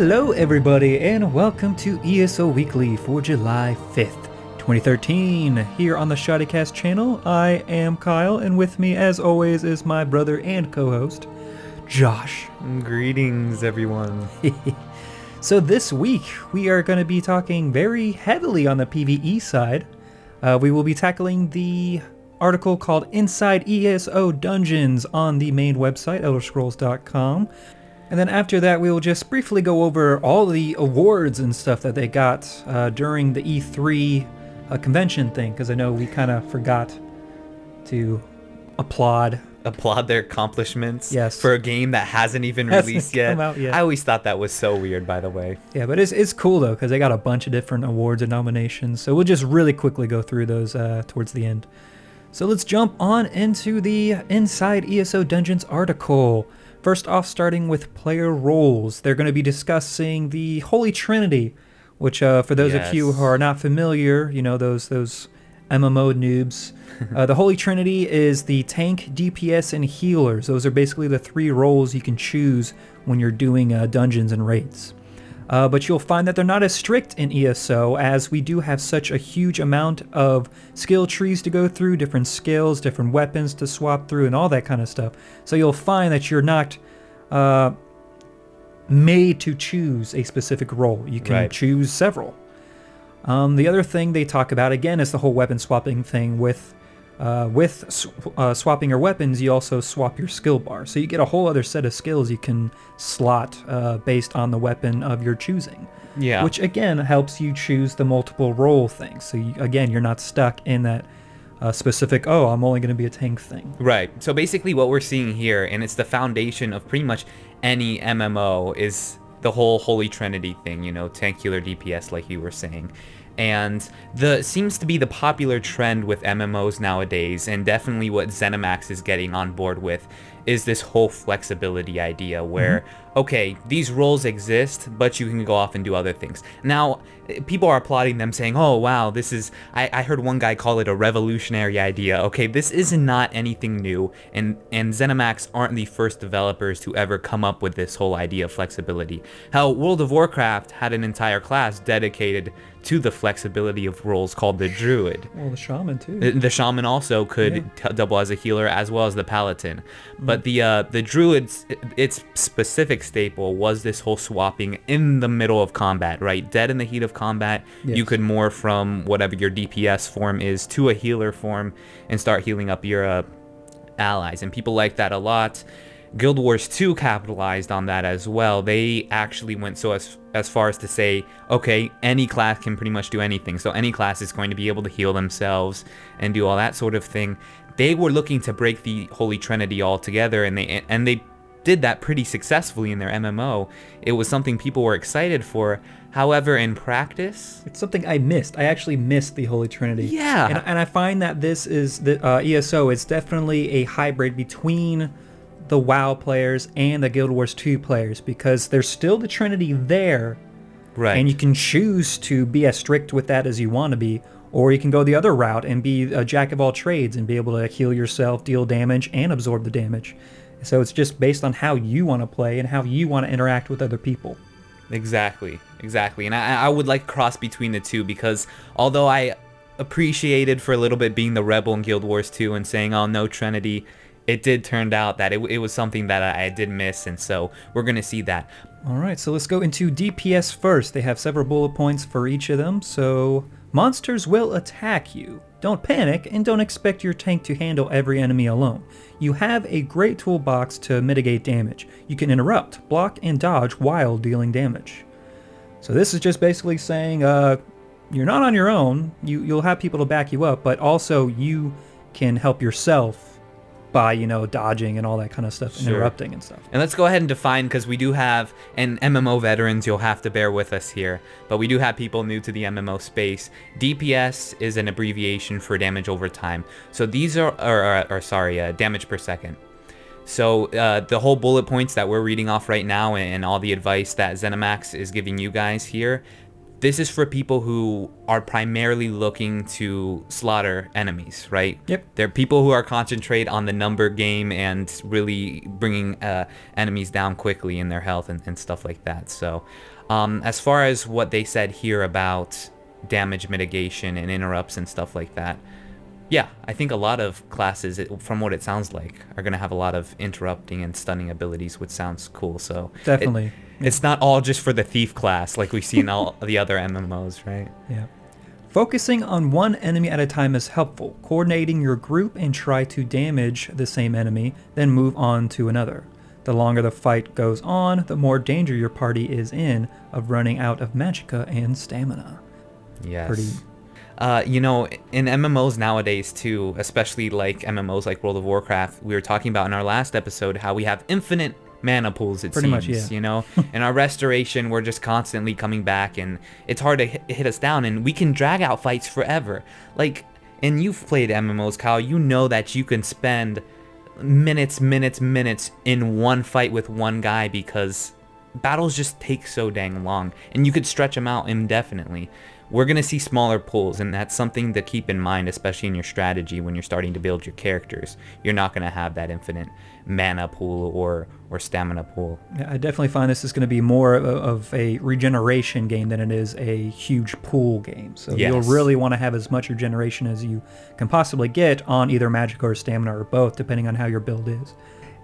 Hello everybody and welcome to ESO Weekly for July 5th, 2013. Here on the Shoddycast channel, I am Kyle, and with me as always is my brother and co-host, Josh. Greetings everyone. So this week we are going to be talking very heavily on the PvE side. We will be tackling the article called Inside ESO Dungeons on the main website, elderscrolls.com. And then after that, we will just briefly go over all the awards and stuff that they got during the E3 convention thing, because I know we kind of forgot to applaud Applaud their accomplishments Yes. for a game that hasn't even released yet. come out yet. I always thought that was so weird, by the way. Yeah, but it's cool though, because they got a bunch of different awards and nominations. So we'll just really quickly go through those towards the end. So let's jump on into the Inside ESO Dungeons article. First off, starting with player roles, they're going to be discussing the Holy Trinity, which for those of you who are not familiar, you know, those MMO noobs, the Holy Trinity is the tank, DPS, and healers. Those are basically the three roles you can choose when you're doing dungeons and raids. But you'll find that they're not as strict in ESO, as we do have such a huge amount of skill trees to go through, different skills, different weapons to swap through, and all that kind of stuff. So you'll find that you're not made to choose a specific role. You can choose several. The other thing they talk about, again, is the whole weapon swapping thing. With swapping your weapons, you also swap your skill bar. So you get a whole other set of skills you can slot based on the weapon of your choosing. Yeah. Which, again, helps you choose the multiple role things. So, again, you're not stuck in that specific, oh, I'm only going to be a tank thing. Right. So basically what we're seeing here, and it's the foundation of pretty much any MMO, is the whole Holy Trinity thing, you know, tank, healer, DPS, like you were saying. And seems to be the popular trend with MMOs nowadays, and definitely what ZeniMax is getting on board with, is this whole flexibility idea where, okay, these roles exist, but you can go off and do other things. Now, people are applauding them, saying, oh, wow, this is, I heard one guy call it a revolutionary idea. Okay, this is not anything new, and ZeniMax aren't the first developers to ever come up with this whole idea of flexibility. Hell, World of Warcraft had an entire class dedicated to the flexibility of roles called the Druid. Well, the Shaman, too. The Shaman also could double as a healer, as well as the Paladin. But the Druid's, its specific staple was this whole swapping in the middle of combat, right? Dead in the heat of combat, you could morph from whatever your DPS form is to a healer form and start healing up your allies. And people like that a lot. Guild Wars 2 capitalized on that as well. They actually went so as far as to say, okay, any class can pretty much do anything. So any class is going to be able to heal themselves and do all that sort of thing. They were looking to break the Holy Trinity altogether, and they did that pretty successfully in their MMO. It was something people were excited for. However, in practice, it's something I missed. I actually missed the Holy Trinity. Yeah. And I find that this is, the ESO is definitely a hybrid between the WoW players and the Guild Wars 2 players, because there's still the Trinity there. Right. And you can choose to be as strict with that as you want to be, or you can go the other route and be a jack of all trades and be able to heal yourself, deal damage, and absorb the damage. So it's just based on how you want to play and how you want to interact with other people. Exactly. And I would like cross between the two, because although I appreciated for a little bit being the rebel in Guild Wars 2 and saying, oh, no Trinity, it did turn out that it was something that I did miss, and so we're going to see that. All right, so let's go into DPS first. They have several bullet points for each of them. So, monsters will attack you. Don't panic, and don't expect your tank to handle every enemy alone. You have a great toolbox to mitigate damage. You can interrupt, block, and dodge while dealing damage. So this is just basically saying you're not on your own. You'll have people to back you up, but also you can help yourself by, you know, dodging and all that kind of stuff, interrupting and stuff. And let's go ahead and define, because we do have, and MMO veterans, you'll have to bear with us here, but we do have people new to the MMO space. DPS is an abbreviation for damage over time. So these are, damage per second. So the whole bullet points that we're reading off right now and all the advice that ZeniMax is giving you guys here, this is for people who are primarily looking to slaughter enemies, right? Yep. They're people who are concentrate on the number game and really bringing enemies down quickly in their health and stuff like that. So as far as what they said here about damage mitigation and interrupts and stuff like that, yeah, I think a lot of classes, from what it sounds like, are going to have a lot of interrupting and stunning abilities, which sounds cool. So Definitely. it's not all just for the thief class like we see in all the other MMOs, right? Yeah. Focusing on one enemy at a time is helpful. Coordinating your group and try to damage the same enemy, then move on to another. The longer the fight goes on, the more danger your party is in of running out of magicka and stamina. Yes. Pretty. In MMOs nowadays too, especially like MMOs like World of Warcraft, we were talking about in our last episode how we have infinite mana pools, it Pretty seems, much, yeah. In our restoration, we're just constantly coming back, and it's hard to hit us down, and we can drag out fights forever. Like, and you've played MMOs, Kyle, you know that you can spend minutes in one fight with one guy because battles just take so dang long, and you could stretch them out indefinitely. We're going to see smaller pools, and that's something to keep in mind, especially in your strategy when you're starting to build your characters. You're not going to have that infinite mana pool or stamina pool. Yeah, I definitely find this is going to be more of a regeneration game than it is a huge pool game. So Yes. You'll really want to have as much regeneration as you can possibly get on either magic or stamina or both, depending on how your build is.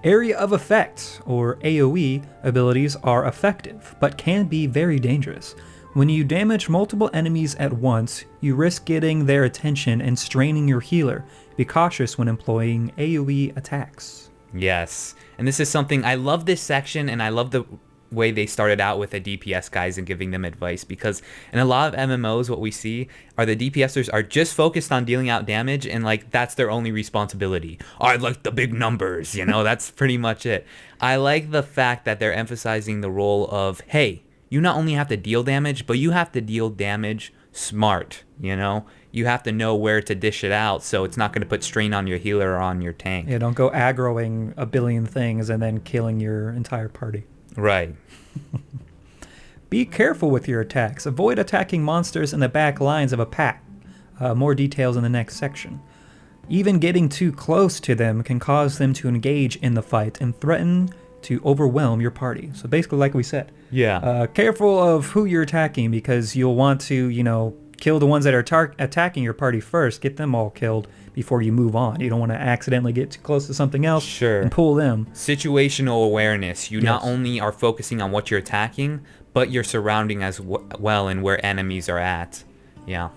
Area of Effect, or AoE, abilities are effective, but can be very dangerous. When you damage multiple enemies at once, you risk getting their attention and straining your healer. Be cautious when employing AoE attacks. Yes, and this is something, I love this section, and I love the way they started out with the DPS guys and giving them advice, because in a lot of MMOs what we see are the DPSers are just focused on dealing out damage, and like that's their only responsibility. I like the big numbers, that's pretty much it. I like the fact that they're emphasizing the role of, hey, you not only have to deal damage, but you have to deal damage smart, You have to know where to dish it out so it's not going to put strain on your healer or on your tank. Yeah, don't go aggroing a billion things and then killing your entire party. Right. Be careful with your attacks. Avoid attacking monsters in the back lines of a pack. More details in the next section. Even getting too close to them can cause them to engage in the fight and threaten to overwhelm your party. So basically, like we said, careful of who you're attacking, because you'll want to, kill the ones that are attacking your party first, get them all killed before you move on. You don't want to accidentally get too close to something else and pull them. Situational awareness. You not only are focusing on what you're attacking, but your surrounding as well and where enemies are at. Yeah,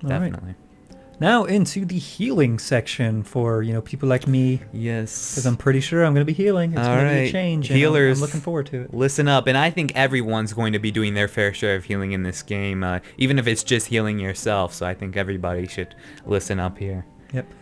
definitely. Right. Now into the healing section for, people like me. Yes. Because I'm pretty sure I'm going to be healing. It's going to be a change. Healers, I'm looking forward to it. Listen up. And I think everyone's going to be doing their fair share of healing in this game, even if it's just healing yourself. So I think everybody should listen up here. Yep.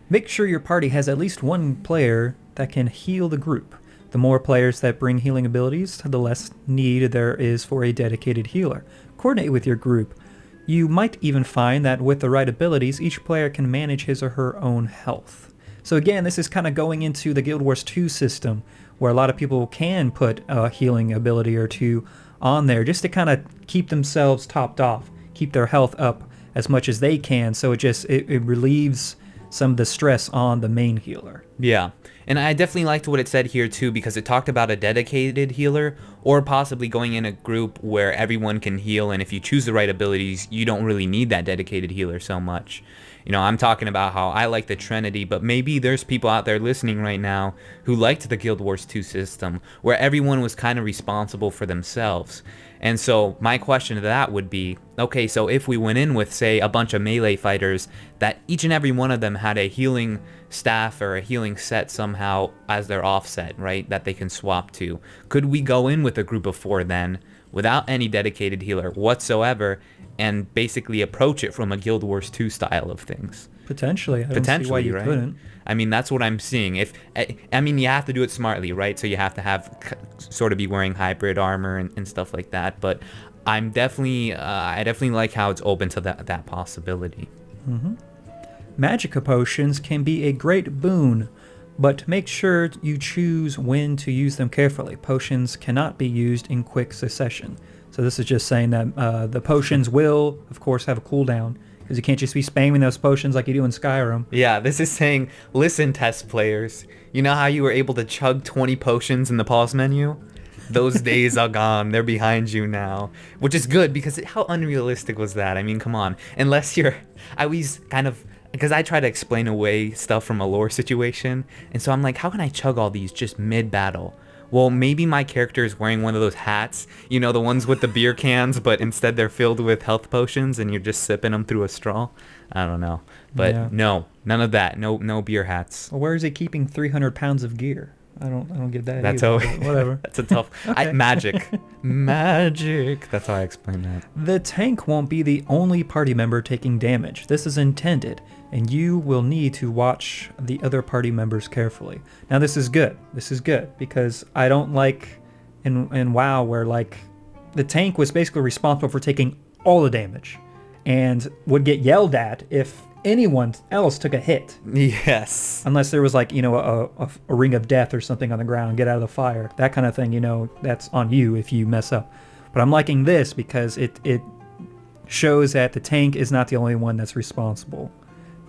Make sure your party has at least one player that can heal the group. The more players that bring healing abilities, the less need there is for a dedicated healer. Coordinate with your group. You might even find that with the right abilities, each player can manage his or her own health. So again, this is kind of going into the Guild Wars 2 system, where a lot of people can put a healing ability or two on there just to kind of keep themselves topped off, keep their health up as much as they can, so it relieves some of the stress on the main healer. Yeah, and I definitely liked what it said here too, because it talked about a dedicated healer, or possibly going in a group where everyone can heal, and if you choose the right abilities, you don't really need that dedicated healer so much. I'm talking about how I like the Trinity, but maybe there's people out there listening right now who liked the Guild Wars 2 system, where everyone was kind of responsible for themselves. And so my question to that would be, okay, so if we went in with, say, a bunch of melee fighters, that each and every one of them had a healing staff or a healing set somehow as their offset, right, that they can swap to, could we go in with a group of 4 then, without any dedicated healer whatsoever, and basically approach it from a Guild Wars 2 style of things? Potentially. I don't see why you right? couldn't. I mean, that's what I'm seeing. You have to do it smartly, right? So you have to sort of be wearing hybrid armor and stuff like that. But I definitely like how it's open to that possibility. Mm-hmm. Magicka potions can be a great boon, but make sure you choose when to use them carefully. Potions cannot be used in quick succession. So this is just saying that the potions will, of course, have a cooldown, because you can't just be spamming those potions like you do in Skyrim. Yeah, this is saying, listen, test players. You know how you were able to chug 20 potions in the pause menu? Those days are gone. They're behind you now. Which is good, because how unrealistic was that? I mean, come on. Unless you're... I always kind of... Because I try to explain away stuff from a lore situation. And so I'm like, how can I chug all these just mid-battle? Well, maybe my character is wearing one of those hats. You know, the ones with the beer cans, but instead they're filled with health potions and you're just sipping them through a straw. I don't know. But no, none of that. No beer hats. Well, where is he keeping 300 pounds of gear? I don't get that. That's either, how. Whatever. That's a tough. Okay. Magic. That's how I explain that. The tank won't be the only party member taking damage. This is intended, and you will need to watch the other party members carefully. Now, this is good. This is good, because I don't like in WoW where, like, the tank was basically responsible for taking all the damage and would get yelled at if anyone else took a hit. Yes. Unless there was, like, you know, a ring of death or something on the ground, get out of the fire. That kind of thing, you know, that's on you if you mess up. But I'm liking this because it shows that the tank is not the only one that's responsible.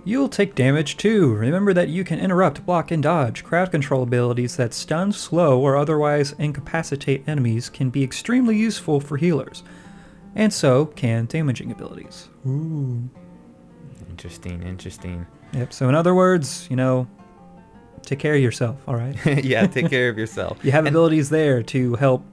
You'll take damage too. Remember that you can interrupt, block, and dodge. Crowd control abilities that stun, slow, or otherwise incapacitate enemies can be extremely useful for healers. And so can damaging abilities. Ooh. Interesting. Yep, so in other words, you know, take care of yourself, all right? Yeah, take care of yourself. You have abilities there to help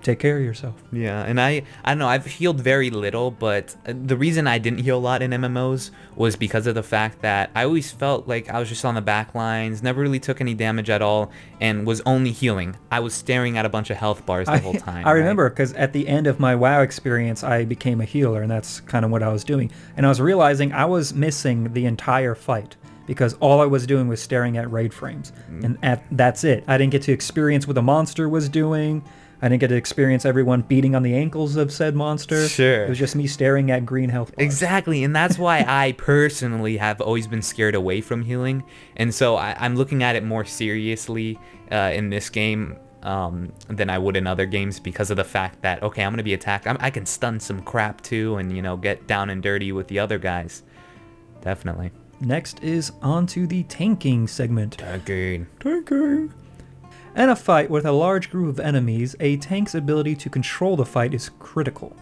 take care of yourself. Yeah, and I don't know, I've healed very little, but the reason I didn't heal a lot in MMOs was because of the fact that I always felt like I was just on the back lines, never really took any damage at all, and was only healing. I was staring at a bunch of health bars the whole time. I remember, because at the end of my WoW experience, I became a healer, and that's kind of what I was doing. And I was realizing I was missing the entire fight, because all I was doing was staring at raid frames. And that's it. I didn't get to experience what the monster was doing. I didn't get to experience everyone beating on the ankles of said monster. Sure. It was just me staring at green health bars. Exactly, and that's why I personally have always been scared away from healing. And so I'm looking at it more seriously in this game than I would in other games, because of the fact that, okay, I'm going to be attacked. I can stun some crap too and, you know, get down and dirty with the other guys. Definitely. Next is onto the tanking segment. Tanking. In a fight with a large group of enemies, a tank's ability to control the fight is critical.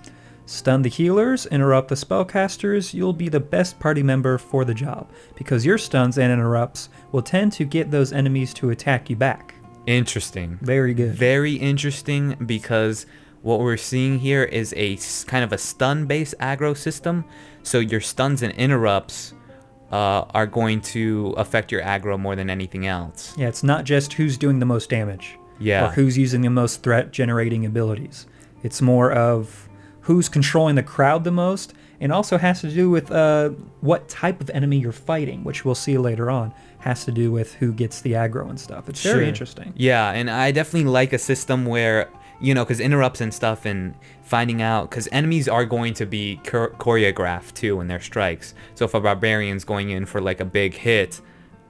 Stun the healers, interrupt the spellcasters, you'll be the best party member for the job, because your stuns and interrupts will tend to get those enemies to attack you back. Interesting. Very good. Very interesting, because what we're seeing here is a kind of a stun-based aggro system. So your stuns and interrupts are going to affect your aggro more than anything else. Yeah, it's not just who's doing the most damage. Yeah. Or who's using the most threat-generating abilities. It's more of who's controlling the crowd the most, and also has to do with what type of enemy you're fighting, which we'll see later on. Has to do with who gets the aggro and stuff. It's very interesting. Yeah, and I definitely like a system where, you know, because interrupts and stuff, and finding out, because enemies are going to be choreographed too in their strikes. So if a barbarian's going in for like a big hit,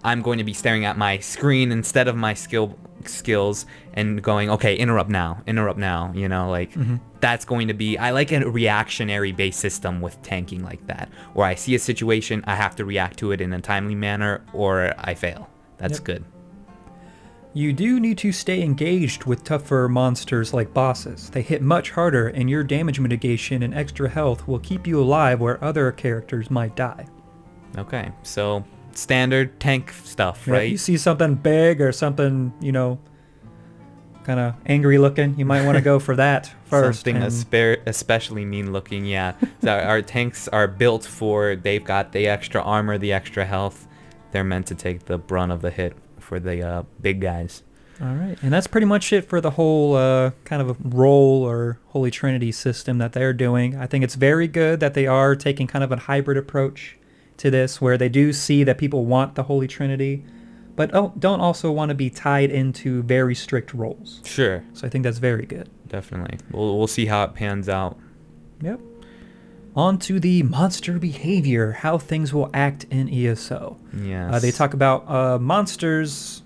I'm going to be staring at my screen instead of my skills and going, okay, interrupt now, you know, like that's going to be, I like a reactionary based system with tanking like that, where I see a situation, I have to react to it in a timely manner or I fail. That's good. You do need to stay engaged with tougher monsters like bosses. They hit much harder, and your damage mitigation and extra health will keep you alive where other characters might die. Okay, so standard tank stuff, Yeah, right? you see something big or something, you know, kind of angry looking, you might want to go for that first. Something especially mean looking, yeah. So our tanks are built for, they've got the extra armor, the extra health. They're meant to take the brunt of the hit for the big guys. All right, and that's pretty much it for the whole kind of role or Holy Trinity system that they're doing. I think it's very good that they are taking kind of a hybrid approach to this, where they do see that people want the Holy Trinity, but don't also want to be tied into very strict roles. Sure. So I think that's very good. Definitely. We'll see how it pans out. Yep. On to the monster behavior, how things will act in ESO. Yes. They talk about monsters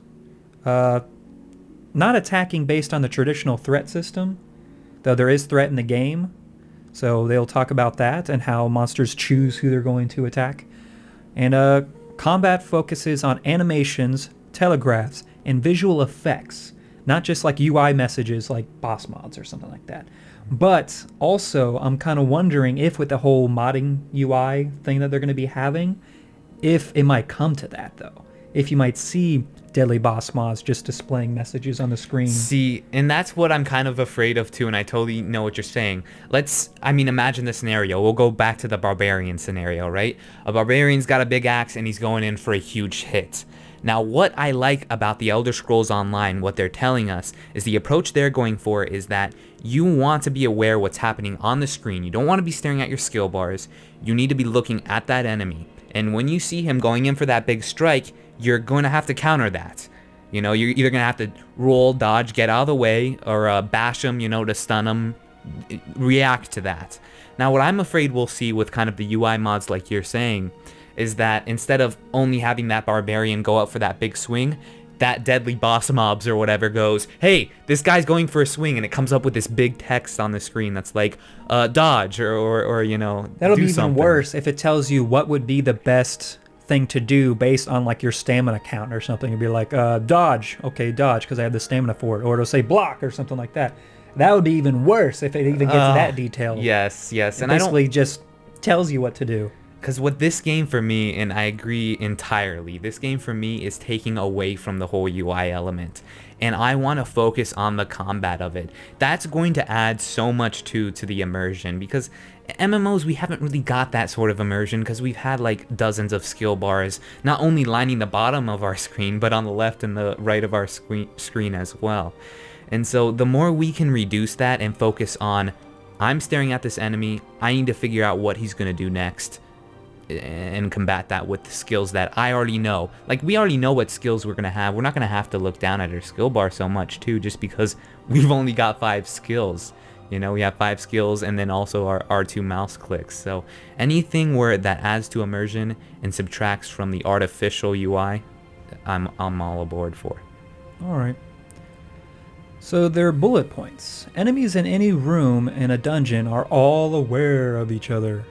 not attacking based on the traditional threat system. though there is threat in the game. So they'll talk about that and how monsters choose who they're going to attack. And combat focuses on animations, telegraphs, and visual effects, not just like UI messages like boss mods or something like that. But also, I'm kind of wondering if with the whole modding UI thing that they're going to be having, if it might come to that, though. If you might see deadly boss mods just displaying messages on the screen. See, and that's what I'm kind of afraid of too, and I totally know what you're saying. Imagine the scenario. We'll go back to the barbarian scenario, right? A barbarian's got a big axe and he's going in for a huge hit. Now, what I like about the Elder Scrolls Online, what they're telling us, is the approach they're going for is that you want to be aware what's happening on the screen. You don't want to be staring at your skill bars. You need to be looking at that enemy. And when you see him going in for that big strike, you're going to have to counter that. You know, you're either going to have to roll, dodge, get out of the way, or bash him, to stun him, react to that. Now, what I'm afraid we'll see with kind of the UI mods like you're saying is that instead of only having that barbarian go out for that big swing, that deadly boss mobs or whatever goes, hey, this guy's going for a swing, and it comes up with this big text on the screen that's like, dodge, or That'll be even something. worse if it tells you what would be the best thing to do based on like your stamina count or something. It'd be like, dodge, okay, dodge, because I have the stamina for it, or it'll say block or something like that. That would be even worse if it even gets that detailed. Yes, and basically just tells you what to do. Because what this game for me, and I agree entirely, this game for me is taking away from the whole UI element. And I want to focus on the combat of it. That's going to add so much to the immersion, because MMOs, we haven't really got that sort of immersion because we've had like dozens of skill bars, not only lining the bottom of our screen, but on the left and the right of our screen as well. And so the more we can reduce that and focus on, I'm staring at this enemy, I need to figure out what he's going to do next, and combat that with the skills that I already know. Like, we already know what skills we're going to have. We're not going to have to look down at our skill bar so much too, just because we've only got 5 skills. We have 5 skills and then also our R2 mouse clicks. So anything where that adds to immersion and subtracts from the artificial UI, I'm all aboard for. All right. So there are bullet points. Enemies in any room in a dungeon are all aware of each other.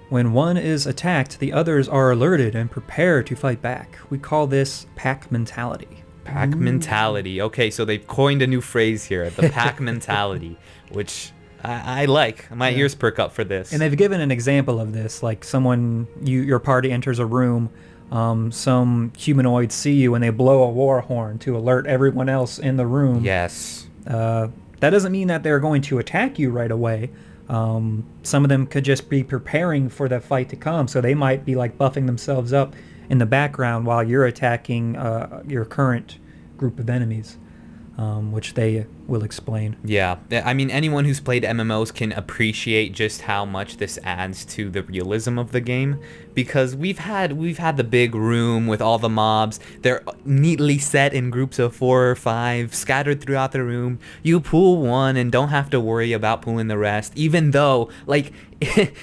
When one is attacked, the others are alerted and prepare to fight back. We call this pack mentality. Pack mentality. Okay, so they've coined a new phrase here, the pack mentality, which I like. My ears perk up for this. And they've given an example of this, like your party enters a room, some humanoids see you and they blow a war horn to alert everyone else in the room. Yes. That doesn't mean that they're going to attack you right away. Some of them could just be preparing for the fight to come, so they might be like buffing themselves up in the background while you're attacking your current group of enemies, which they will explain. Yeah, I mean, anyone who's played MMOs can appreciate just how much this adds to the realism of the game, because we've had the big room with all the mobs. They're neatly set in groups of 4 or 5 scattered throughout the room. You pull one and don't have to worry about pulling the rest, even though like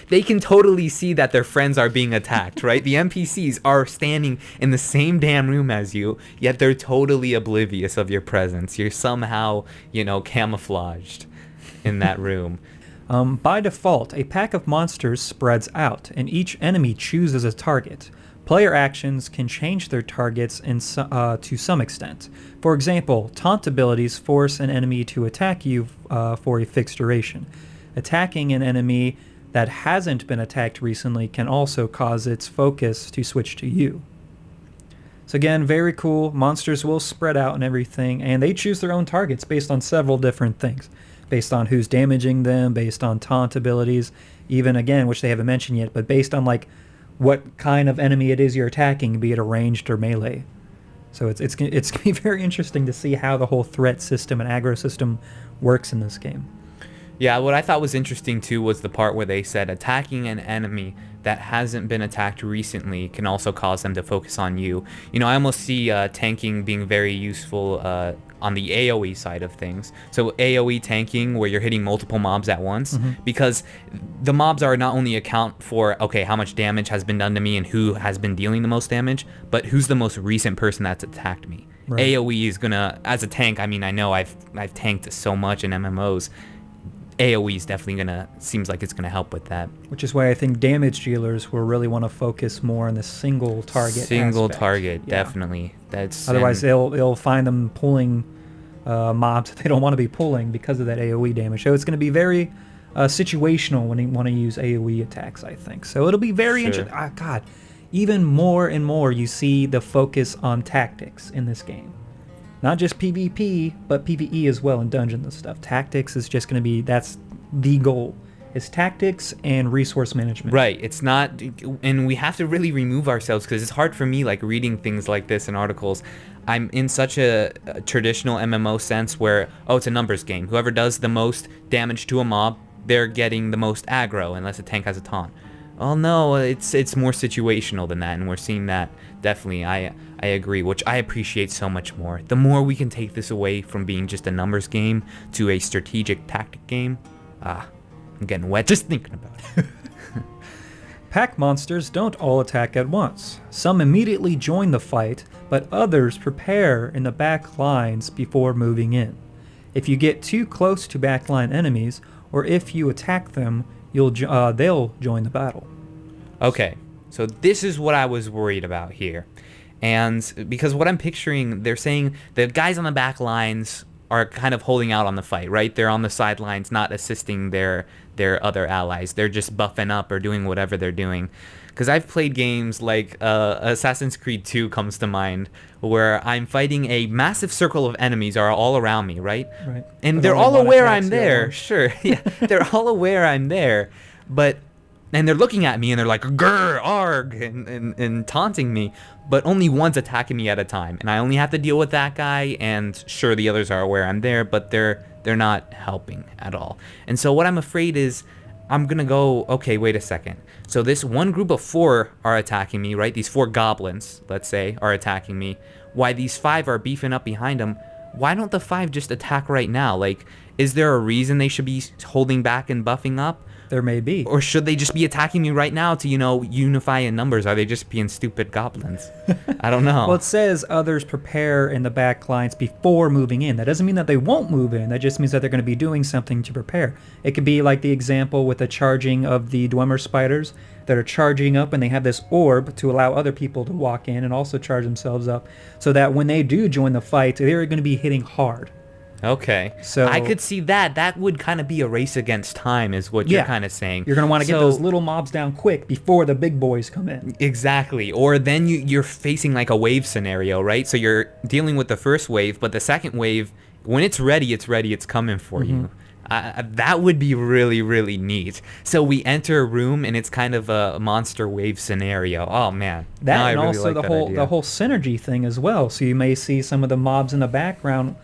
they can totally see that their friends are being attacked, right? The NPCs are standing in the same damn room as you, yet they're totally oblivious of your presence. You're somehow, camouflaged in that room. By default, a pack of monsters spreads out, and each enemy chooses a target. Player actions can change their targets to some extent. For example, taunt abilities force an enemy to attack you for a fixed duration. Attacking an enemy that hasn't been attacked recently can also cause its focus to switch to you. So again, very cool. Monsters will spread out and everything, and they choose their own targets based on several different things. Based on who's damaging them, based on taunt abilities, even again, which they haven't mentioned yet, but based on like what kind of enemy it is you're attacking, be it a ranged or melee. So it's going to be very interesting to see how the whole threat system and aggro system works in this game. Yeah, what I thought was interesting too was the part where they said attacking an enemy that hasn't been attacked recently can also cause them to focus on you. I almost see tanking being very useful on the AoE side of things. So AoE tanking, where you're hitting multiple mobs at once, because the mobs are not only account for, okay, how much damage has been done to me and who has been dealing the most damage, but who's the most recent person that's attacked me. Right. AoE is gonna, as a tank, I mean, I know I've tanked so much in MMOs. AoE is definitely seems like it's gonna help with that. Which is why I think damage dealers will really want to focus more on the single target aspect. Target, Yeah. Definitely. Otherwise, they'll find them pulling mobs that they don't want to be pulling because of that AoE damage. So it's going to be very situational when you want to use AoE attacks, I think. So it'll be very interesting. God, even more and more you see the focus on tactics in this game. Not just PvP, but PvE as well in dungeons and stuff. Tactics is just going to be, that's the goal. It's tactics and resource management. Right. It's not, and we have to really remove ourselves because it's hard for me, like reading things like this in articles. I'm in such a traditional MMO sense where, it's a numbers game. Whoever does the most damage to a mob, they're getting the most aggro unless a tank has a taunt. Oh no, it's more situational than that, and we're seeing that definitely. I agree, which I appreciate so much more. The more we can take this away from being just a numbers game to a strategic tactic game, I'm getting wet just thinking about it. Pack monsters don't all attack at once. Some immediately join the fight, but others prepare in the back lines before moving in. If you get too close to backline enemies, or if you attack them, they'll join the battle. Okay, so this is what I was worried about here. And because what I'm picturing, they're saying the guys on the back lines are kind of holding out on the fight, right? They're on the sidelines, not assisting their other allies. They're just buffing up or doing whatever they're doing. Because I've played games like Assassin's Creed 2 comes to mind, where I'm fighting a massive circle of enemies are all around me, right? Right. And they're all aware I'm there. Sure, yeah. They're all aware I'm there. And they're looking at me and they're like, grr, arg, and taunting me. But only one's attacking me at a time. And I only have to deal with that guy, and sure, the others are aware I'm there, but they're not helping at all. And so what I'm afraid is, I'm gonna go, okay, wait a second. So this one group of 4 are attacking me, right? These 4 goblins, let's say, are attacking me. Why these 5 are beefing up behind them, why don't the 5 just attack right now? Like, is there a reason they should be holding back and buffing up? There may be. Or should they just be attacking me right now to, unify in numbers? Are they just being stupid goblins? I don't know. Well, it says others prepare in the back lines before moving in. That doesn't mean that they won't move in. That just means that they're going to be doing something to prepare. It could be like the example with the charging of the Dwemer spiders that are charging up, and they have this orb to allow other people to walk in and also charge themselves up, so that when they do join the fight, they're going to be hitting hard. Okay, so I could see that. That would kind of be a race against time, is what you're kind of saying. You're going to want to get those little mobs down quick before the big boys come in. Exactly. Or then you're facing like a wave scenario, right? So you're dealing with the first wave, but the second wave, when it's ready, it's coming for you. That would be really, really neat. So we enter a room and it's kind of a monster wave scenario. Oh man, that and really also the whole synergy thing as well. So you may see some of the mobs in the background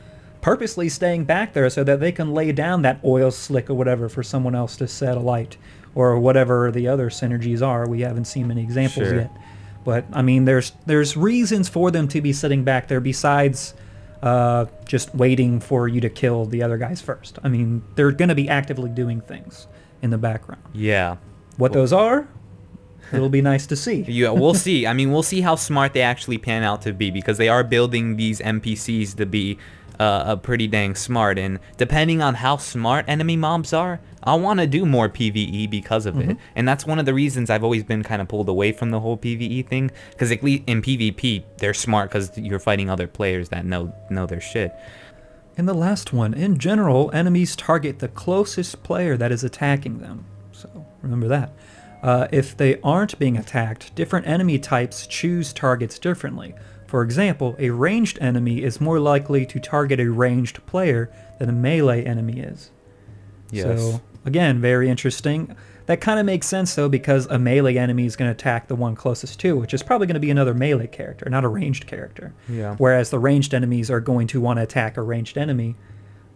purposely staying back there so that they can lay down that oil slick or whatever for someone else to set alight, or whatever the other synergies are. We haven't seen many examples yet, but I mean, there's reasons for them to be sitting back there besides just waiting for you to kill the other guys first. I mean, they're going to be actively doing things in the background. Yeah. What those are, it'll be nice to see. Yeah, we'll see. I mean, we'll see how smart they actually pan out to be, because they are building these NPCs to be pretty dang smart, and depending on how smart enemy mobs are, I want to do more PvE because of it. And that's one of the reasons I've always been kind of pulled away from the whole PvE thing, because at least in PvP they're smart because you're fighting other players that know their shit. And the last one, in general, enemies target the closest player that is attacking them, so remember that. If they aren't being attacked, different enemy types choose targets differently. For example, a ranged enemy is more likely to target a ranged player than a melee enemy is. Yes. So, again, very interesting. That kind of makes sense, though, because a melee enemy is going to attack the one closest to, which is probably going to be another melee character, not a ranged character. Yeah. Whereas the ranged enemies are going to want to attack a ranged enemy.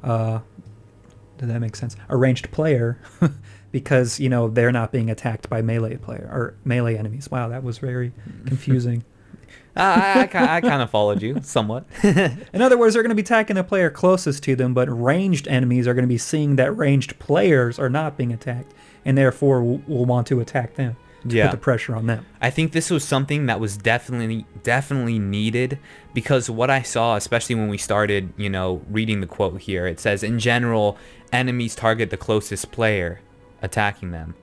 Does that make sense? A ranged player, because, they're not being attacked by melee enemies. Wow, that was very confusing. I kind of followed you somewhat. In other words, they're going to be attacking the player closest to them, but ranged enemies are going to be seeing that ranged players are not being attacked, and therefore will want to attack them. to put the pressure on them. I think this was something that was definitely needed, because what I saw, especially when we started, reading the quote here, it says, in general, enemies target the closest player attacking them.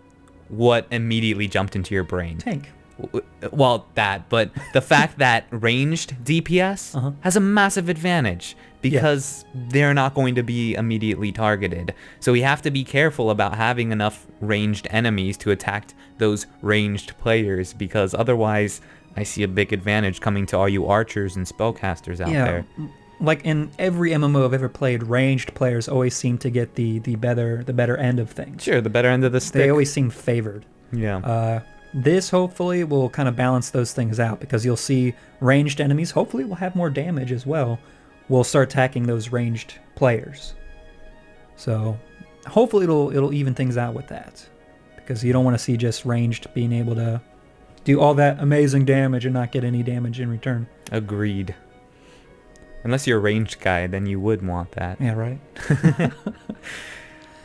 What immediately jumped into your brain? Tank. Well, but the fact that ranged DPS has a massive advantage, because they're not going to be immediately targeted. So we have to be careful about having enough ranged enemies to attack those ranged players, because otherwise I see a big advantage coming to all you archers and spellcasters out there. Like in every MMO I've ever played, ranged players always seem to get the better end of things. Sure, the better end of the stick. They always seem favored. Yeah. This hopefully will kind of balance those things out, because you'll see ranged enemies, hopefully will have more damage as well, will start attacking those ranged players. So hopefully it'll even things out with that, because you don't want to see just ranged being able to do all that amazing damage and not get any damage in return. Agreed. Unless you're a ranged guy, then you would want that. Yeah, right.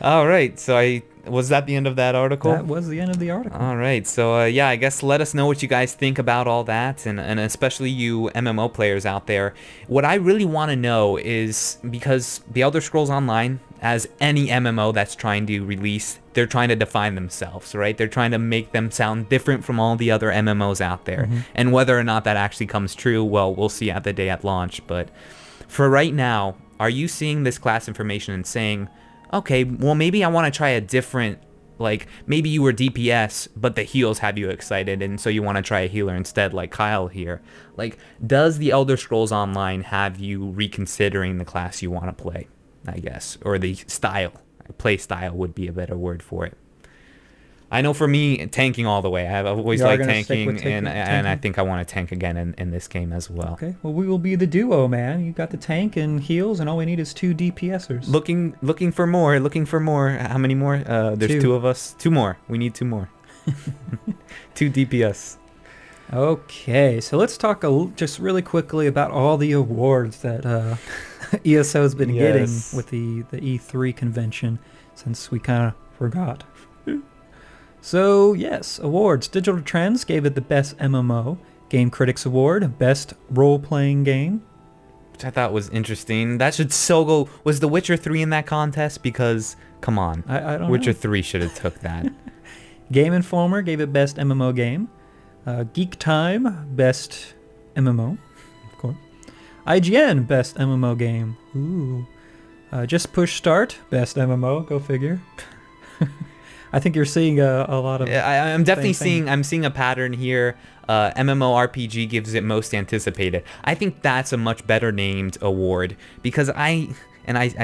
All right, so was that the end of that article? That was the end of the article. All right, so I guess let us know what you guys think about all that, and especially you MMO players out there. What I really want to know is, because The Elder Scrolls Online, as any MMO that's trying to release, they're trying to define themselves, right? They're trying to make them sound different from all the other MMOs out there. And whether or not that actually comes true, well, we'll see at the day at launch. But for right now, are you seeing this class information and saying, okay, well, maybe I want to try a different, like, maybe you were DPS, but the heals have you excited, and so you want to try a healer instead, like Kyle here. Like, does The Elder Scrolls Online have you reconsidering the class you want to play, I guess, or the style? Play style would be a better word for it. I know for me, tanking all the way. I've always liked tanking, and I think I want to tank again in this game as well. Okay, well, we will be the duo, man. You got the tank and heals, and all we need is 2 DPSers. Looking for more. How many more? There's 2 of us. 2 more. We need 2 more. 2 DPS. Okay, so let's talk just really quickly about all the awards that ESO's been getting with the E3 convention, since we kind of forgot. So, yes, awards. Digital Trends gave it the Best MMO. Game Critics Award, Best Role-Playing Game. Which I thought was interesting. That should so go... Was The Witcher 3 in that contest? Because, come on. I don't Witcher know. 3 should have took that. Game Informer gave it Best MMO Game. Geek Time, Best MMO, of course. IGN, Best MMO Game. Ooh. Just Push Start, Best MMO, go figure. I think you're seeing a lot of... I'm definitely seeing a pattern here. MMORPG gives it Most Anticipated. I think that's a much better named award, because I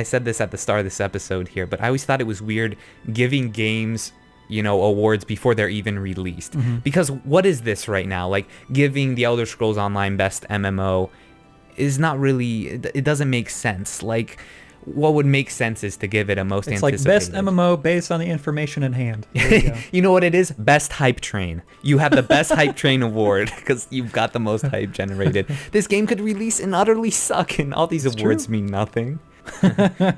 said this at the start of this episode here, but I always thought it was weird giving games, awards before they're even released. Because what is this right now? Like, giving The Elder Scrolls Online Best MMO is not really... It doesn't make sense. Like... What would make sense is to give it a Most Anticipated. It's like Best MMO based on the information in hand. You know what it is? Best Hype Train. You have the Best Hype Train award because you've got the most hype generated. This game could release and utterly suck, and all these awards mean nothing.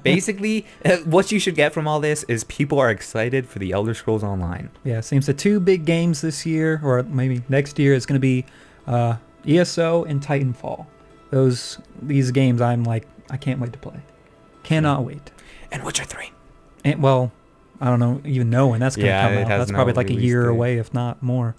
Basically, what you should get from all this is people are excited for The Elder Scrolls Online. Yeah, it seems the 2 big games this year, or maybe next year, is going to be ESO and Titanfall. These games, I'm like, I can't wait to play. Cannot wait. And Witcher 3. And, well, I don't know when that's going to come out. That's probably like a year away, if not more.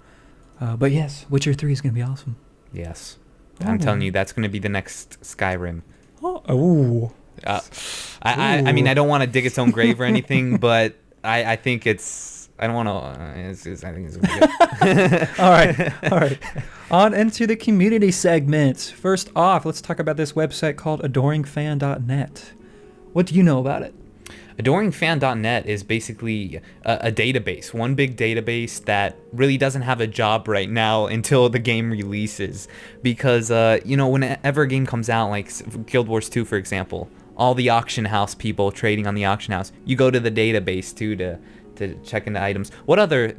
But yes, Witcher 3 is going to be awesome. Yes. I'm telling you, that's going to be the next Skyrim. Oh. I mean, I don't want to dig its own grave or anything, but I think it's... I don't want to... I think it's going to be good. All right. On into the community segment. First off, let's talk about this website called adoringfan.net. What do you know about it? Adoringfan.net is basically a database, one big database that really doesn't have a job right now until the game releases. Because, whenever a game comes out, like Guild Wars 2, for example, all the auction house people trading on the auction house, you go to the database, too, to check into items. What other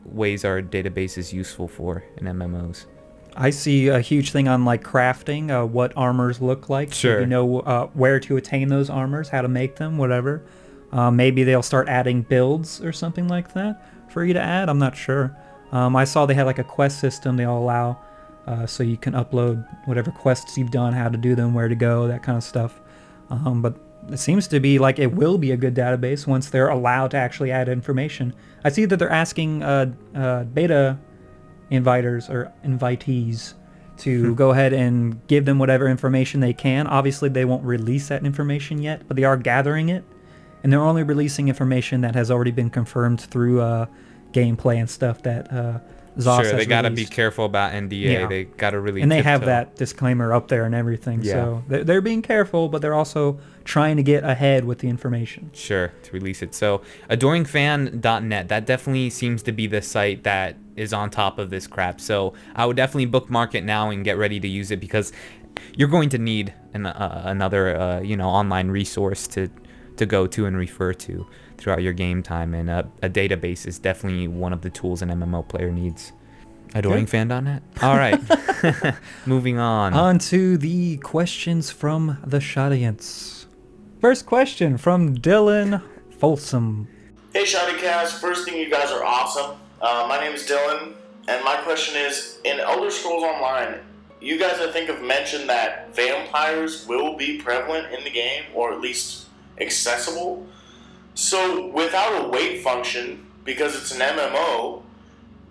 ways are databases useful for in MMOs? I see a huge thing on like crafting, what armors look like. Sure. So you know where to attain those armors, how to make them, whatever. Maybe they'll start adding builds or something like that for you to add. I'm not sure. I saw they had like a quest system they all allow, so you can upload whatever quests you've done, how to do them, where to go, that kind of stuff. But it seems to be like it will be a good database once they're allowed to actually add information. I see that they're asking beta inviters or invitees to go ahead and give them whatever information they can. Obviously, they won't release that information yet, but they are gathering it, and they're only releasing information that has already been confirmed through gameplay and stuff that ZOS Sure, has they gotta released. be careful about NDA. Yeah. They gotta really And they have tiptoe. that disclaimer up there and everything. Yeah. So they're being careful, but they're also trying to get ahead with the information. Sure, to release it. So adoringfan.net, that definitely seems to be the site that is on top of this crap. So I would definitely bookmark it now and get ready to use it, because you're going to need another online resource to go to and refer to throughout your game time, and a database is definitely one of the tools an MMO player needs. Adoringfan.net. All right, moving on. On to the questions from the audience. First question from Dylan Folsom. Hey Shoddycast, first thing, you guys are awesome. My name is Dylan, and my question is, in Elder Scrolls Online, you guys I think have mentioned that vampires will be prevalent in the game, or at least accessible. So without a wait function, because it's an MMO,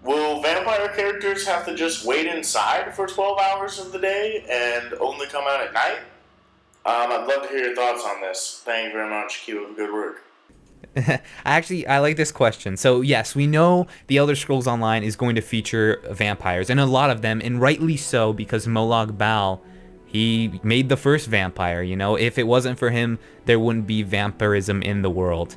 will vampire characters have to just wait inside for 12 hours of the day and only come out at night? I'd love to hear your thoughts on this. Thank you very much. Keep up the good work. I like this question. So yes, we know the Elder Scrolls Online is going to feature vampires, and a lot of them, and rightly so, because Molag Bal, he made the first vampire. If it wasn't for him, there wouldn't be vampirism in the world.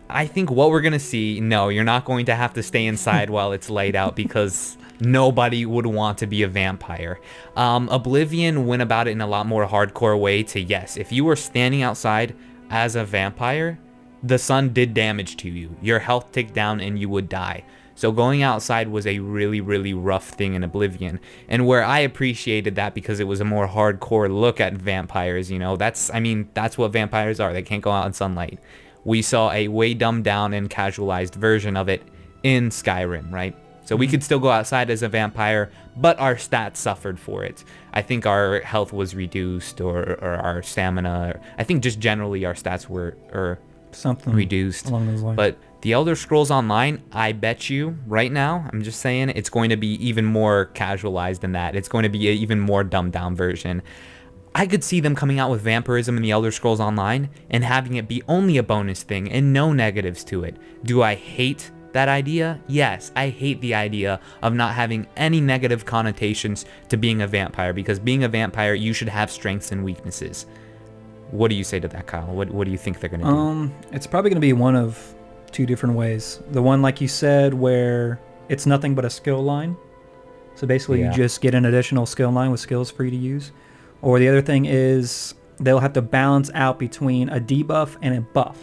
I think what we're gonna see, no, you're not going to have to stay inside while it's light out, because nobody would want to be a vampire. Oblivion went about it in a lot more hardcore way to, yes, if you were standing outside as a vampire, the sun did damage to you. Your health ticked down and you would die. So going outside was a really, really rough thing in Oblivion. And where I appreciated that, because it was a more hardcore look at vampires, that's what vampires are. They can't go out in sunlight. We saw a way dumbed down and casualized version of it in Skyrim, right? So we could still go outside as a vampire, but our stats suffered for it. I think our health was reduced, or our stamina. I think just generally our stats were Something reduced. along those lines. But the Elder Scrolls Online, I bet you right now, I'm just saying, it's going to be even more casualized than that. It's going to be an even more dumbed down version. I could see them coming out with vampirism in the Elder Scrolls Online and having it be only a bonus thing and no negatives to it. Do I hate that idea? Yes, I hate the idea of not having any negative connotations to being a vampire, because being a vampire, you should have strengths and weaknesses. What do you say to that, Kyle? What do you think they're going to do? It's probably going to be one of two different ways. The one, like you said, where it's nothing but a skill line. So basically you just get an additional skill line with skills for you to use. Or the other thing is they'll have to balance out between a debuff and a buff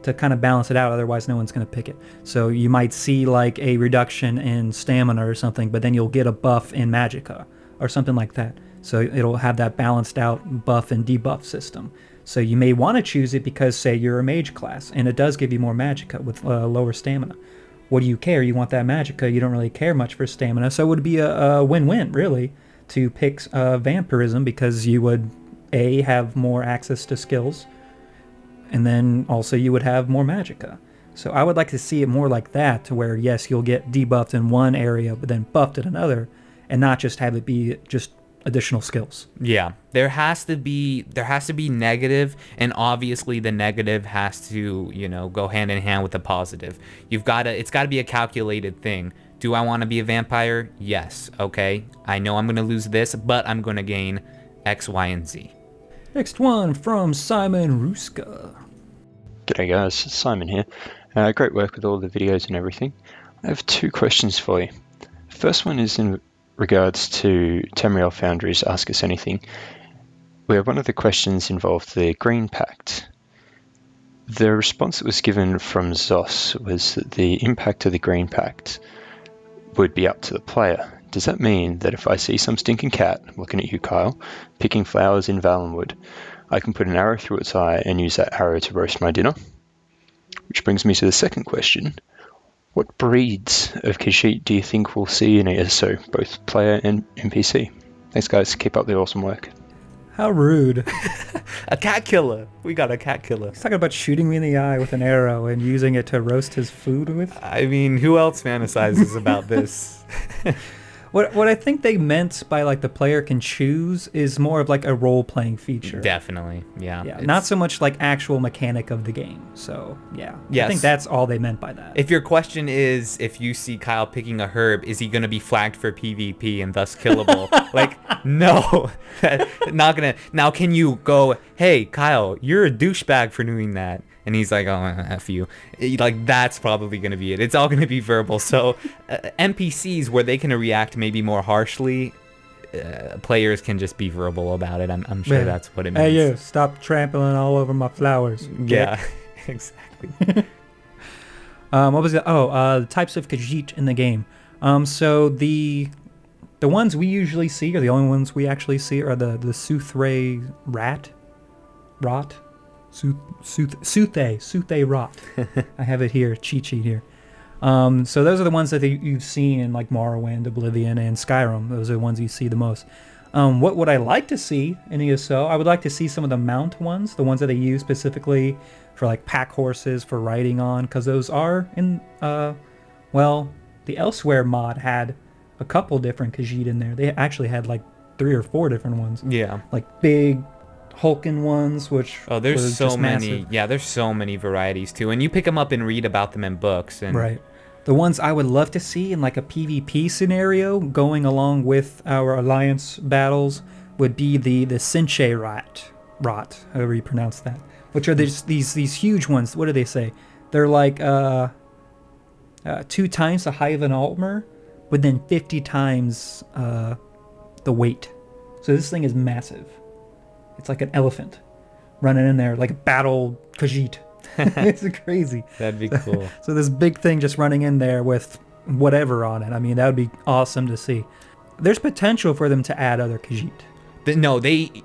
to kind of balance it out. Otherwise, no one's going to pick it. So you might see like a reduction in stamina or something, but then you'll get a buff in Magicka or something like that. So it'll have that balanced out buff and debuff system. So you may want to choose it because, say, you're a mage class, and it does give you more Magicka with lower stamina. What do you care? You want that Magicka. You don't really care much for stamina. So it would be a win-win, really, to pick vampirism, because you would, A, have more access to skills, and then also you would have more Magicka. So I would like to see it more like that, to where, yes, you'll get debuffed in one area, but then buffed in another, and not just have it be just additional skills. Yeah, there has to be negative, and obviously the negative has to, go hand in hand with the positive. It's got to be a calculated thing. Do I want to be a vampire? Yes. Okay. I know I'm going to lose this, but I'm going to gain X, Y, and Z. Next one from Simon Ruska. G'day guys, Simon here. Great work with all the videos and everything. I have two questions for you. First one is in regards to Tamriel Foundry's Ask Us Anything, where one of the questions involved the Green Pact. The response that was given from ZOS was that the impact of the Green Pact would be up to the player. Does that mean that if I see some stinking cat, I'm looking at you Kyle, picking flowers in Valenwood, I can put an arrow through its eye and use that arrow to roast my dinner? Which brings me to the second question. What breeds of Khajiit do you think we'll see in ESO, both player and NPC? Thanks guys, keep up the awesome work. How rude. A cat killer. We got a cat killer. He's talking about shooting me in the eye with an arrow and using it to roast his food with. I mean, who else fantasizes about this? What I think they meant by like the player can choose is more of like a role-playing feature. Definitely, yeah. Yeah, not so much like actual mechanic of the game. So yeah, Yes. I think that's all they meant by that. If your question is, if you see Kyle picking a herb, is he going to be flagged for PvP and thus killable? Like, no. Not going to. Now, can you go, hey, Kyle, you're a douchebag for doing that? And he's like, oh, F you. Like, that's probably going to be it. It's all going to be verbal. So NPCs, where they can react maybe more harshly, players can just be verbal about it. I'm sure that's what it means. Hey, you, stop trampling all over my flowers. Yeah, exactly. What was it? Oh, types of Khajiit in the game. So the ones we usually see, or the only ones we actually see, are the Suthay Rot. Suthay Rot. I have it here, cheat sheet here. So those are the ones that you've seen in like Morrowind, Oblivion, and Skyrim. Those are the ones you see the most. What would I like to see in ESO? I would like to see some of the mount ones, the ones that they use specifically for like pack horses for riding on, because those are in, the Elsewhere mod had a couple different Khajiit in there. They actually had like 3 or 4 different ones. Yeah. Like big Hulkin ones, which there's so just many. massive. Yeah, there's so many varieties too, and you pick them up and read about them in books. And Right. The ones I would love to see in like a PvP scenario, going along with our alliance battles, would be the Sinche Rot, however you pronounce that. Which are these huge ones. What do they say? They're like 2 times the height of an Altmer, but then 50 times the weight. So this thing is massive. It's like an elephant running in there, like a battle Khajiit. It's crazy. That'd be cool. So this big thing just running in there with whatever on it. I mean, that would be awesome to see. There's potential for them to add other Khajiit. No,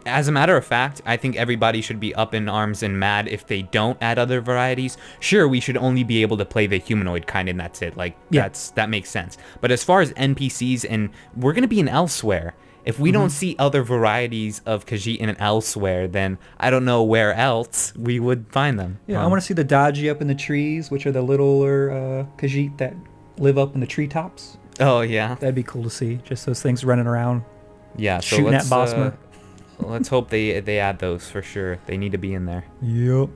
as a matter of fact, I think everybody should be up in arms and mad if they don't add other varieties. Sure, we should only be able to play the humanoid kind, and that's it. Like, that makes sense. But as far as NPCs, and we're going to be in Elsewhere. If we don't see other varieties of Khajiit in Elsewhere, then I don't know where else we would find them. Yeah, I want to see the Dodgy up in the trees, which are the littler Khajiit that live up in the treetops. Oh, yeah. That'd be cool to see. Just those things running around. Yeah, so shooting at Bosmer. Let's hope they add those for sure. They need to be in there. Yep.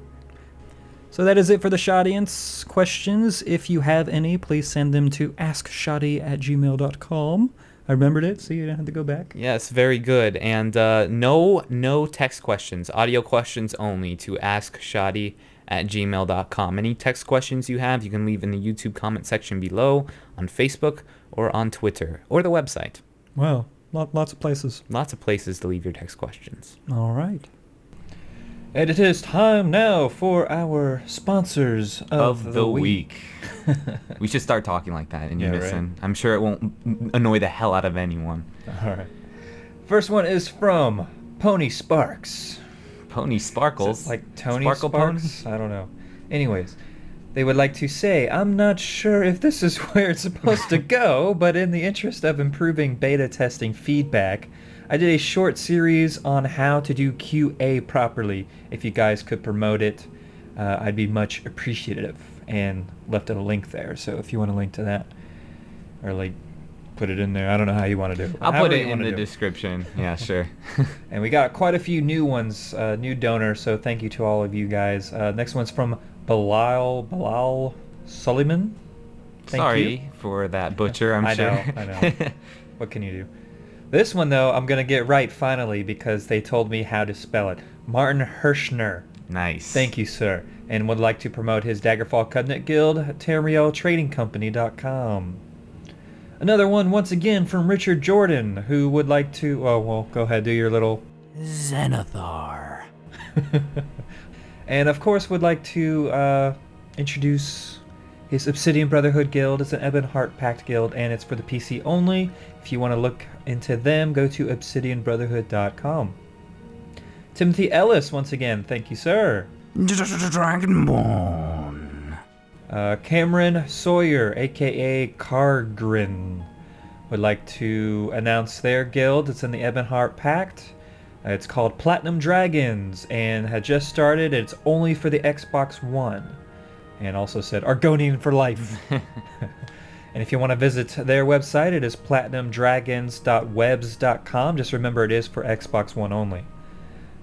So that is it for the Shaudience questions. If you have any, please send them to askshadi@gmail.com. I remembered it, so you didn't have to go back. Yes, very good. And no text questions, audio questions only to askshadi@gmail.com. Any text questions you have, you can leave in the YouTube comment section below, on Facebook, or on Twitter, or the website. Wow, lots of places. Lots of places to leave your text questions. All right. And it is time now for our sponsors of the week. We should start talking like that in unison. Right. I'm sure it won't annoy the hell out of anyone. All right. First one is from Pony Sparks. Pony Sparkles? Like Tony Sparkle Sparks? Pony? I don't know. Anyways, they would like to say, I'm not sure if this is where it's supposed to go, but in the interest of improving beta testing feedback, I did a short series on how to do QA properly. If you guys could promote it, I'd be much appreciative, and left a link there. So if you want to link to that, or like put it in there, I don't know how you want to do it. I'll put it in the description. Yeah, sure. And we got quite a few new ones, new donors. So thank you to all of you guys. Next one's from Bilal Suleiman. Sorry for that butcher. I'm sure. I know. What can you do? This one, though, I'm going to get right finally because they told me how to spell it. Martin Hirschner. Nice. Thank you, sir. And would like to promote his Daggerfall Covenant Guild, TamrielTradingCompany.com. Another one, once again, from Richard Jordan, who would like to... Oh, well, go ahead, do your little... Xanathar. And, of course, would like to introduce his Obsidian Brotherhood Guild. It's an Ebonheart Pact Guild, and it's for the PC only. If you want to look into them, go to obsidianbrotherhood.com. Timothy Ellis, once again, thank you, sir. Dragonborn. Cameron Sawyer, aka Cargrin, would like to announce their guild. It's in the Ebonheart Pact. It's called Platinum Dragons and had just started. It's only for the Xbox One. And also said Argonian for life. And if you want to visit their website, it is platinumdragons.webs.com. Just remember it is for Xbox One only.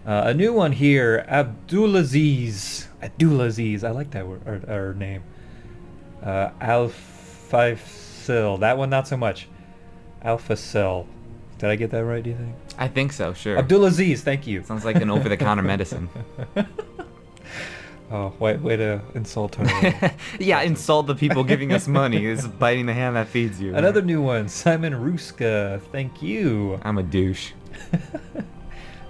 A new one here, Abdulaziz. I like that word, or name. Alphasil. That one not so much. Alphasil. Did I get that right, do you think? I think so, sure. Abdulaziz, thank you. Sounds like an over-the-counter medicine. Oh, way to insult her. Yeah, insult the people giving us money. Is biting the hand that feeds you. Another new one, Simon Ruska. Thank you. I'm a douche.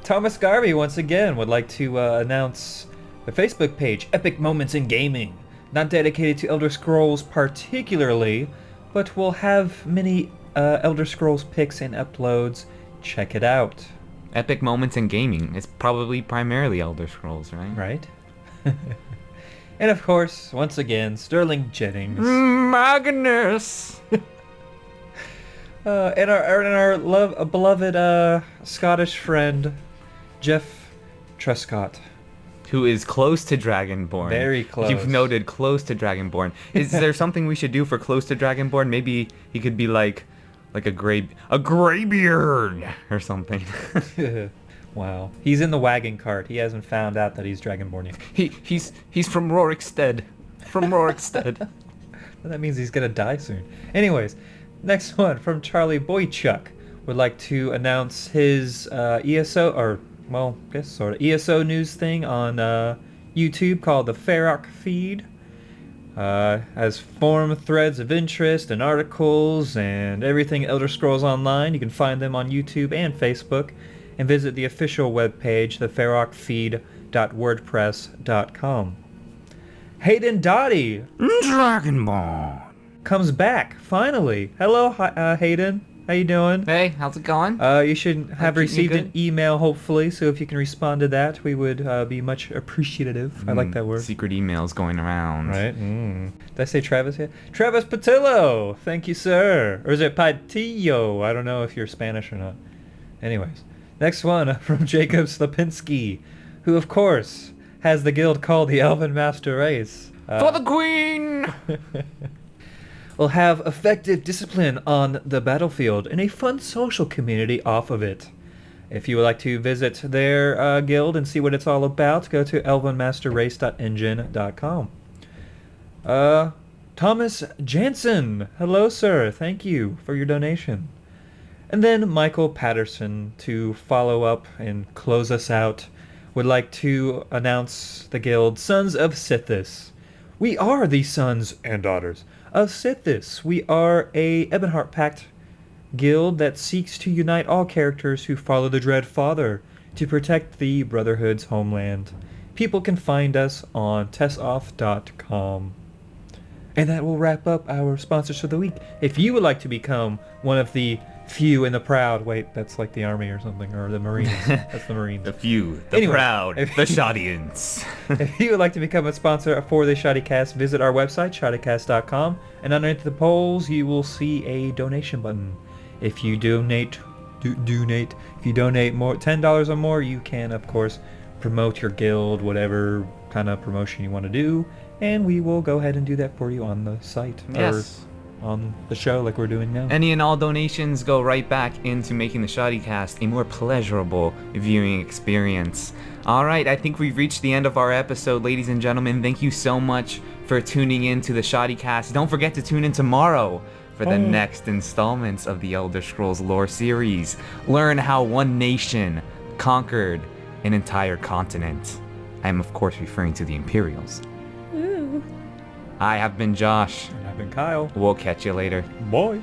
Thomas Garvey, once again, would like to announce the Facebook page, Epic Moments in Gaming. Not dedicated to Elder Scrolls particularly, but will have many Elder Scrolls pics and uploads. Check it out. Epic Moments in Gaming. It's probably primarily Elder Scrolls, right? Right. And of course, once again, Sterling Jennings. Magnus! And our beloved Scottish friend, Jeff Truscott. Who is close to Dragonborn. Very close. You've noted close to Dragonborn. Is there something we should do for close to Dragonborn? Maybe he could be like a graybeard or something. Wow. He's in the wagon cart. He hasn't found out that he's Dragonborn yet. He's from Rorikstead. That means he's gonna die soon. Anyways, next one from Charlie Boychuk would like to announce his ESO news thing on YouTube called the Ferrock Feed. Has forum threads of interest and articles and everything Elder Scrolls Online. You can find them on YouTube and Facebook. And visit the official webpage, theferrockfeed.wordpress.com. Hayden Dottie Dragonborn comes back, finally. Hello, Hayden. How you doing? Hey, how's it going? You should have received an email, hopefully, so if you can respond to that, we would be much appreciative. I like that word. Secret emails going around. Right? Did I say Travis yet? Travis Patillo! Thank you, sir. Or is it Patillo? I don't know if you're Spanish or not. Anyways. Next one from Jacob Slapinski, who, of course, has the guild called the Elven Master Race. For the Queen! Will have effective discipline on the battlefield and a fun social community off of it. If you would like to visit their guild and see what it's all about, go to elvenmasterrace.engine.com. Thomas Jansen. Hello, sir. Thank you for your donation. And then Michael Patterson, to follow up and close us out, would like to announce the guild Sons of Sithis. We are the sons and daughters of Sithis. We are a Ebonheart Pact guild that seeks to unite all characters who follow the Dread Father to protect the Brotherhood's homeland. People can find us on tessoff.com. And that will wrap up our sponsors for the week. If you would like to become one of the few and the proud, wait, that's like the army or something, or the Marines. That's the Marines. The few, the proud, the Shoddians. If you would like to become a sponsor for the Shoddycast, visit our website, shoddycast.com, and underneath the polls, you will see a donation button. If you donate, if you donate more, $10 or more, you can, of course, promote your guild, whatever kind of promotion you want to do, and we will go ahead and do that for you on the site. Yes. Or on the show like we're doing now. Any and all donations go right back into making the Shoddycast a more pleasurable viewing experience. Alright, I think we've reached the end of our episode, ladies and gentlemen. Thank you so much for tuning in to the Shoddycast. Don't forget to tune in tomorrow for the next installments of the Elder Scrolls lore series. Learn how one nation conquered an entire continent. I am, of course, referring to the Imperials. I have been Josh. And I've been Kyle. We'll catch you later. Bye.